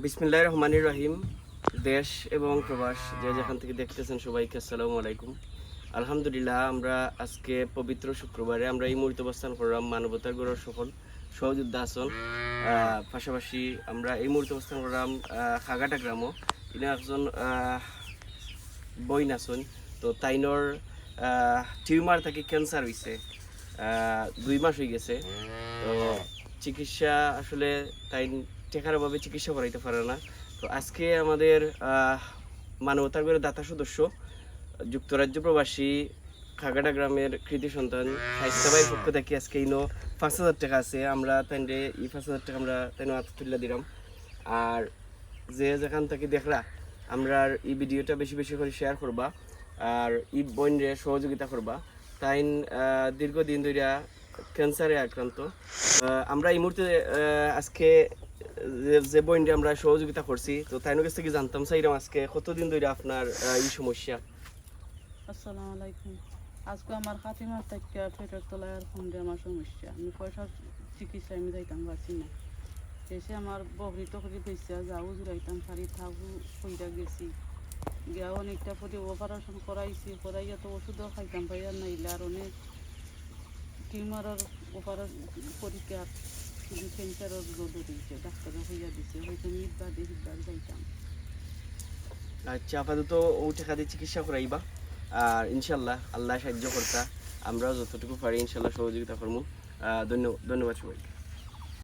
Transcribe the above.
বিসমিল্লাহির রহমানির রহিম। দেশ এবং প্রবাস যে যেখান থেকে দেখতেছেন সবাইকে আসসালামু আলাইকুম। আলহামদুলিল্লাহ, আমরা আজকে পবিত্র শুক্রবারে আমরা এই মুহূর্তে অবস্থান করলাম মানবতার গৌরব সফল সহযোদ্ধা আসন। পাশাপাশি আমরা এই মুহূর্তে অবস্থান করলাম খাগাটা গ্রামও। ইনি একজন বইন আসন। তো তাইনর টিউমার থেকে ক্যান্সার হয়েছে, 2 মাস হয়ে গেছে। তো চিকিৎসা আসলে তাই টেকার অভাবে চিকিৎসা করাইতে পারে না। তো আজকে আমাদের মানবতার গড়ে দাতা সদস্য যুক্তরাজ্য প্রবাসী খাগাটা গ্রামের কৃতি সন্তান শাইস্তাবাইয়ের পক্ষ থেকে আজকে ইনো 5,000 টাকা আছে। আমরা তাই এই 5,000 টাকা আমরা তাই হাত তুলে দিলাম। আর যে যেখান থেকে দেখলা আমরা এই ভিডিওটা বেশি বেশি করে শেয়ার করবা আর এই বোনরে সহযোগিতা করবা। তাই দীর্ঘদিন ধরে ক্যান্সারে আক্রান্ত। আমরা এই মুহূর্তে আজকে যে বোনরে আমরা সহযোগিতা করছি, তো তাই কাছ থেকে জানতাম চাইলাম আজকে কতদিন ধরে আপনার এই সমস্যা। আসসালামু আলাইকুম। আজকে আমার খাতিমার থেকে পেটের তলায় আর ফুন্ডে আমার সমস্যা। আমি পয়সার চিকিৎসা আমি যাইতাম পারছি না। এসে আমার বকরি টকরি পেয়েছে, যাও জুড়াইতাম পারি থাকু কইরা গেছি গিয়া অনেকটা প্রতি অপারেশন করাইয়া তো ওষুধও খাইতাম পাই আর নাইলে আর অনেক টিউমারের পরীক্ষার ক্যান্সারের রোদ দিয়েছে, ডাক্তারে হইয়া দিছে, হয়তো নির্বার যাইতাম। আচ্ছা, আপাতত ও টাকা দিয়ে চিকিৎসা করাইবা আর ইনশাল্লাহ আল্লাহ সাহায্য করতা। আমরাও যতটুকু পারি ইনশাল্লাহ সহযোগিতা করবো। ধন্যবাদ সবাইকে।